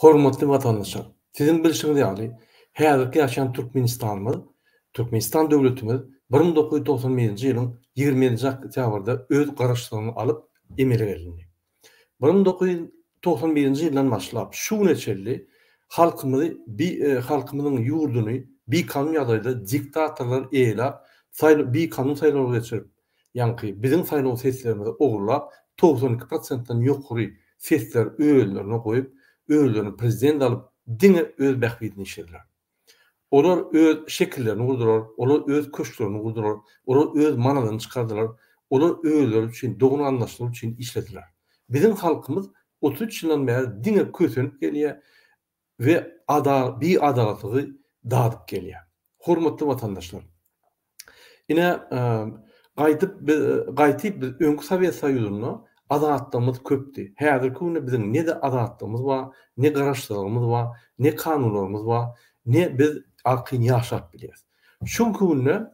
Hormatly vatandaşlar, sizin bilişiniz ýaly, häzirki ýaşaýan Türkmenistan döwletimiz 1991-nji ýylyň 20-nji oktýabrda öz garaşlaryny alyp emele geldi. 1991-nji ýyldan başlap şu neçeli halkymyzyň ýurduny bir kanun ýagdaýda diktatorlar eýlap bir kanun saýlawy geçirip, ýani biziň saýlaw seslerimizi ogurlap 92%-dan ýokary sesler öýlerini goýup, öýlerini prezident alyp diňe öz bähbidini işirler. Olar öz şekillerini gurdurar, olar öz köşklerini gurdurar, olar öz manalarını çıkardılar, olar öýler üçin, dogry anlaşylar üçin işlediler. Biziň halkymyz 33 ýyldan bäri diňe kösenip gelýär we bir adalatlygy dadyp gelýär. Hormatly vatandaşlar, ine gaýtyp biz öňkü Sowet Soýuzyna adalatlarymyz köpdi. Häzirki güne biziň ne de adalatlarymyz bar, ne garaşlarymyz bar, ne kanunlarymyz bar, ne biz arkyň ýaşap bilýäris. Şonky güne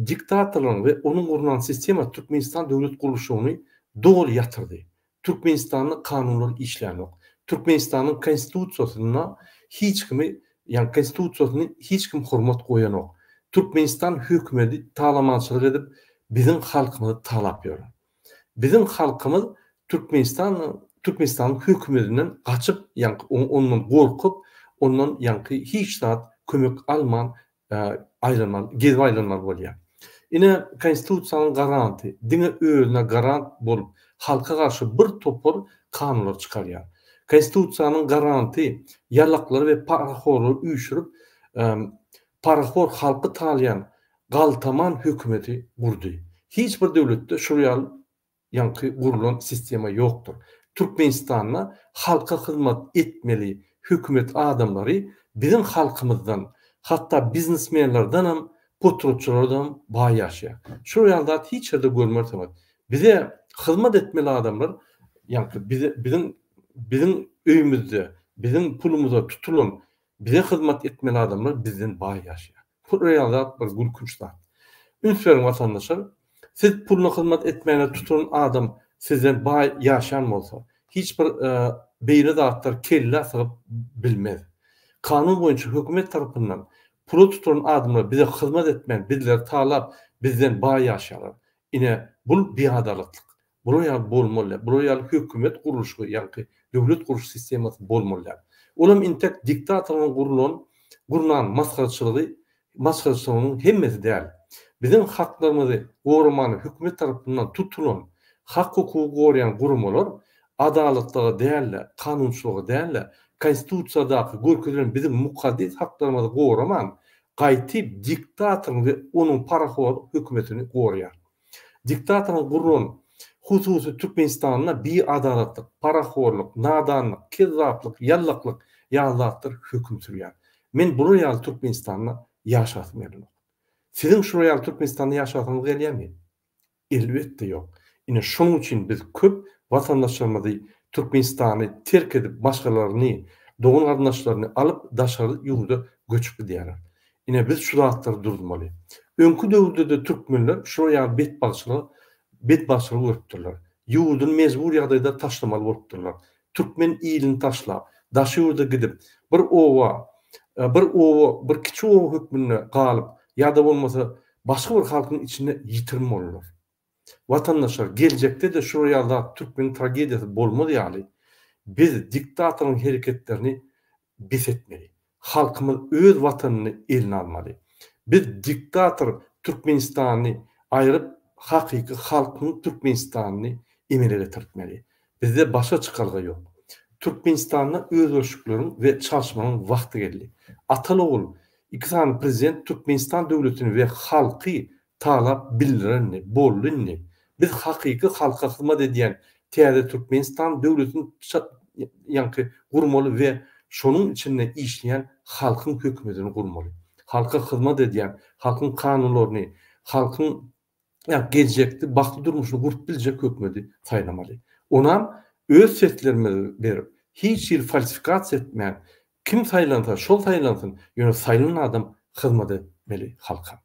diktatorlaryň we onuň gurulan sistema Türkmenistan döwlet gurulşyny dogry ýatyrdy. Türkmenistanyň kanunlary işlänok. Türkmenistanyň konstitusiýasyna hiç kimi, ýani konstitusiýasyny hiç kim hormat goýanok. Türkmenistan hökümeti talamançylyk edip biziň halkymyzy talap ýörür. Biziň halkymyz Türkmenistanyň hökümetinden gaçyp, ýani ondan gorkup, ondan ýani hiç zat kömek alman, gezip aýlanmaly bolýar. Ine konstitusiýanyň garanty, diňe özüne garant bolup, halka garşy bir topar kanunlar çykarýar. Konstitusiýanyň garanty ýarlaklary we paraxorlary üýşürip, paraxor halky talaýan galtaman hökümeti gurdy. Hiç bir döwletde şu ýanky gurulan sistema ýokdur. Türkmenistanda halka hyzmat etmeli hökümet adamlary biziň halkymyzdan, hatda biznesmenlerden hem potrotçulardan baý ýaşaýar. Şu ýalda hiç ýerde görmerdim. Bize hyzmat etmeli adamlar, ýanky biziň öýümizde, biziň pulumyza tutulan, bize hyzmat etmeli adamlar bizden baý ýaşaýar. Bu ýalda bir gülkünçdir. Ünsüň vatandaşlar, siz puluna hyzmat etmeli tutulan adam sizden baý ýaşaýan bolsa, hiç bir beýle zatlar kelle asyp bilmez. Kanun boýunça hökümet tarapyndan pulu tutulan adamlar bize hyzmat etmeli, bizler talap, bizden baý ýaşaýarlar. Ine bu beadalatlyk. Bu ýaly bolmaly. Bu ýaly hökümet gurulşy, ýani döwlet guruş sistemasy bolmaly. Olam intek diktatorlaryň gurulan maskarçylygyň hemmesi däl. Biziň haklarymyzy gorumany hökümet tarapyndan tutulan, hak hukuky gorayan gurumlar adalatlyga däl, kanunçylyga däl, konstitusiýadaky görkezlen biziň mukaddes haklarymyzy goraman, gaýtyp diktator we onuň paraxor hökümetini goraýar. Diktatorlaryň gurulan hususy Türkmenistanyna bir adalatlyk, paraxorlyk, nadanlyk, kezzaplyk, ýallaklyk ýalatlar höküm sürýär. Men bu ýaly Türkmenistanyna ýaşatmyryn. Siziň şu ýaly Türkmenistanyna ýaşagyňyz gelýärmi? Elbetde ýok. Ine şonuň üçin biz köp vatandaşlarymyzy Türkmenistany terk edip başgalaryny, dogun gardaşlaryny alyp daşary ýurda göçüp gidýärler. Ine biz şu zatlary durdurmaly. Öňkü döwürde de türkmenler şu ýaly betbaşçylyk görüpdirler. Ýurduny mezbur ýagdaýda taşlamaly bolupdirlar. Türkmen ilini taşlap, daşy ýurda gidip bir kiçik owa hökmüne galyp ýa-da bolmasa başga bir halkyň içinde ýitirmeliler. Vatandaşlar, gelecekte de şu ýalda Türkmen tragediýasy bolmaly ýaly biz diktatoryň hereketlerini besetmeli. Halkymyz öz watanyny eline almaly. Biz diktator Türkmenistany aýryp hakyky halkyň Türkmenistanyny emele getirmeli. Bizde başa çıkarga ýok. Türkmenistanyna öz ölçükleriň we çalışmanyň wagty geldi. Atalogul, iki tane prezident Türkmenistan döwletini ve halky talap bildirenni, bolunni. Biz hakyky halka hyzmat edýän täze Türkmenistan döwletini ýanky gurmaly we şonuň içinde işleýän halkyň hökümetini gurmaly. Halka hyzmat edýän, halkyň kanunlaryny, halkyň gelecekde bakly durmuşyny gurup biljek hökümeti saýlamaly. Onam öz seslerimizi berip, hiç ýyl falsifikasiýa etmän, kim saýlansa, şol saýlansyn, ýöne saýlanan adam hyzmat etmeli halka.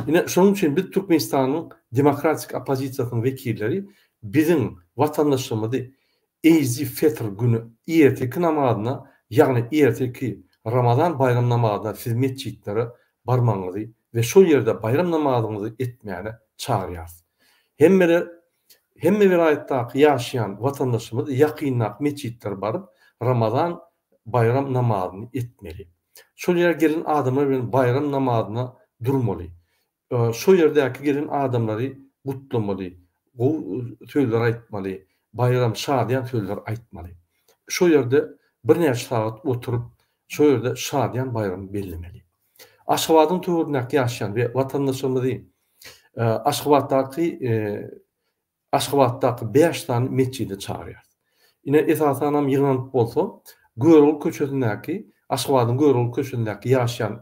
Ine şonuň üçin biz Türkmenistanyň demokratik opozisiýasynyň wekilleri biziň watandaşlarymyzy Eyzi Fitr günü erteki namazyna, ýagny erteki Ramazan bayram namazyna siz mesçitlere barmaňyzy we şol ýerde bayram namazyňyzy etmäni çagyrýarsyz. Hemme vilayetdaky ýaşaýan watandaşymyz ýakynlap mesçitlere baryp Ramazan bayram namazyny etmeli. Şol ýerge gelen adamlar bilen bayram namazyna durmaly. Şo ýerdäki gelen adamlary gutlamaly, söýler aýtmaly, bayram şadýan söýler aýtmaly. Şo ýerde bir näçe saat oturup, şo ýerde şadýan bayram bellemeli. Aşgabatyň töwerindäki ýaşaýan we watandaşlarymyzy Aşgabatdaky 5 tane mesçide çağırýar. Ine esasanam ýygnanyp bolsa, Görol köçesindäki, Aşgabatyň Görol köçesindäki ýaşaýan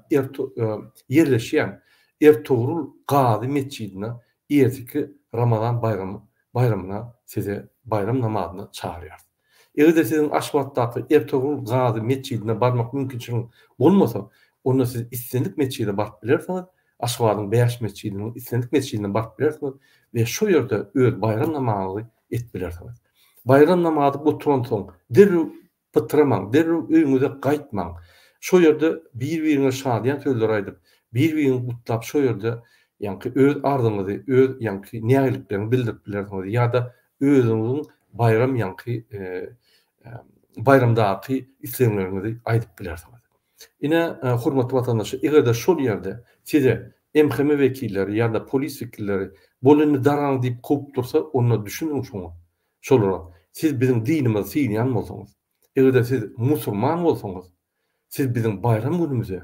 ýerleşýän Ertuğrul Gazi mescidine erteki Ramazan bayramına size bayram namazyna çağırýar. Eger sizin Aşgabatdaky Ertuğrul Gazi mescidine barmak mümkinçilik bolmasa, onda siz İslendik mescidine barıp bilersiňiz. Aşgabatyň 5 mescidiniň İslendik mescidine barıp bilersiňiz we şo ýerde öz bayram namazy etbilersiňiz. Bayram namazy oturan soň derrew pytramaň, derrew öýüňize gaýtmaň. Şo ýerde bir-birine şadýan sözler aýdyp, bir-birini gutlap şo ýerde ýa-ni öz arzuňyzy, öz ýa-ni nägeliklerini bildirip bilersiňiz ýa-da özüňiziň bayram ýa-ni bayramdaky islemlerinizi aýdyp bilersiňiz. Ine hormatly watandaşlar, egerde şol ýerde size MHM wekilleri ýa-da polis wekilleri bolany daraň diýip kopup dursa, onu düşünün şoňa. Şolara siz bizim dinimizi syňýan bolsaňyz, egerde siz musulman bolsaňyz, siz bizim bayram günümize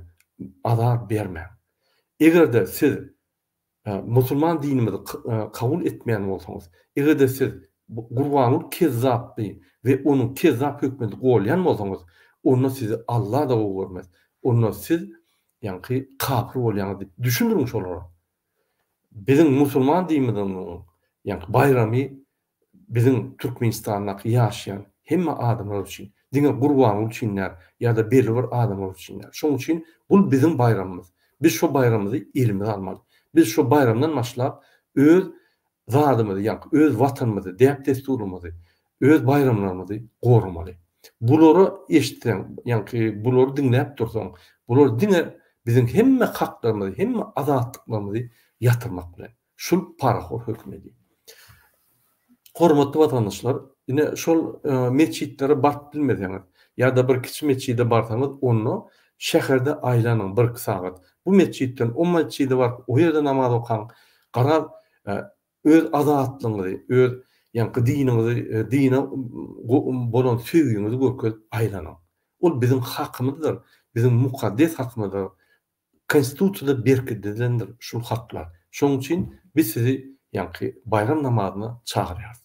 azap bermeň. Egerde siz musulman dinimizi kabul etmeýän bolsaňyz, egerde siz Gurbanul Kezzapy we onuň kezzap hökmünde golýan bolsaňyz, onu sizi Allah da görmez. Onu siz ýa-ni kafir bolýaňyzy diýip düşündirin şolara. Bizim musulman dinimiziň ýa-ni bayramy bizim Türkmenistandaky ýaşaýan hemme adamlar üçin, diňe gurban üçinler ýa-da belli bir adamlar üçinler. Şoň üçin bul bizim bayramymyz. Biz şo bayramymyzy elimize almaly. Biz şo bayramdan başlap öz zadymyzy, ýa-ni öz watanymyzy, däp desturumyzy, öz bayramlarymyzy gorumaly. Bulary eşitden, ýa-ni bulary dinläp dursaň, bular diňe bizim hemme haklarymyzy, hemme azatlyklarymyzy ýatyrmak bilen şol paraxor hökm edýär. Hormatly watandaşlar, ine şol mesçitlere barıp bilmeseňiz, ýa-da bir kiçik mesçide barsaňyz, onu şäherde aýlanyň 1 saat. Bu mescitten o mescide barıp, o ýerde namaz okaň, garar öz azatlygyňyzy, öz ýa-ni dininiňizi, dine bolan söýgüňizi görkezip aýlanyň. Ol bizim hakymyzdyr, bizim mukaddes hakymyzdyr. Konstitusiýada berkedilendir şu haklar. Şoň üçin biz sizi ýa-ni bayram namazyna çagyrýarys.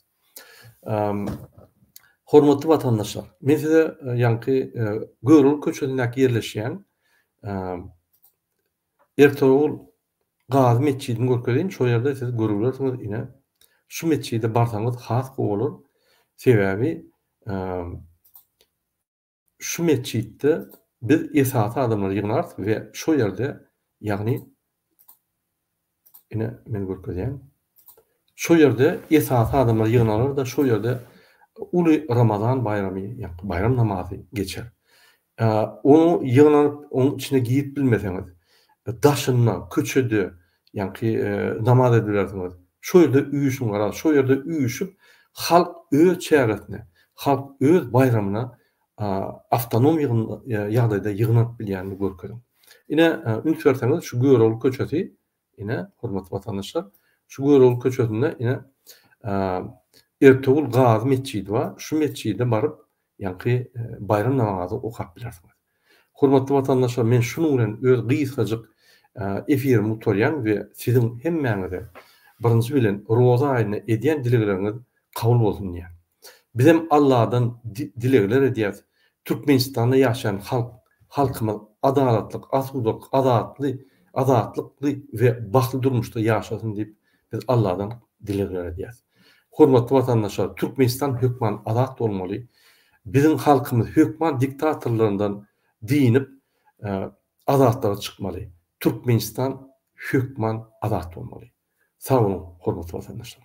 Hormatly watandaşlar, men size ýa-ni Görül köçesindäki ýerleşýän Ertuğrul Gazi mescidini görkezýän, şo ýerde siz görürlersiňiz ine. Şu mescide barsaňyz has bolar. Sebäbi şu mescidde biz esasy adamlar ýygnarys we şo ýerde ýagny ine men görkezýän. Şo ýerde esasy adamlar ýygnarlar da şo ýerde uly Ramazan bayramy, ýa-ni bayram namazy geçer. Onu ýygnanyp, onuň içine giýip bilmeseňiz, daşynma, köçede, ýa-ni namaz edilersiňiz. Şo ýerde üýüşüň garar, şo ýerde üýüşüp halk öz çäretine, halk öz bayramyna avtonom ýagdaýda ýygnanyp bilýänini görkezim. Ine üns berseňiz şu Görol köçesi, ine hormatly watandaşlar, şu Görol köçesinde ine Ertuğrul Gazi mescidi bar. Şu mescide barıp ýa-ni bayram namazy okap bilersiňiz. Hormatly watandaşlar, men şunu bilen öz gysgaçyk efirimi utarýan we sizin hemmäňize birinji bilen roza aýyna edýän dilegleriniz kabul bolsun diýär. Biz hem Allah'dan dilegler edýäs. Türkmenistanda ýaşaýan halkymyz adalatlyk, azatlyk, azatlyk we baxtly durmuşda ýaşasyn diýip biz Allah'dan dilegler edýäs. Hormatly watandaşlar, Türkmenistan hökman azat bolmaly. Bizim halkymyz hökman diktatorlaryndan diýinip azatlyğa çykmaly. Türkmenistan hökman azat bolmaly. Sağ olun hormatly watandaşlar.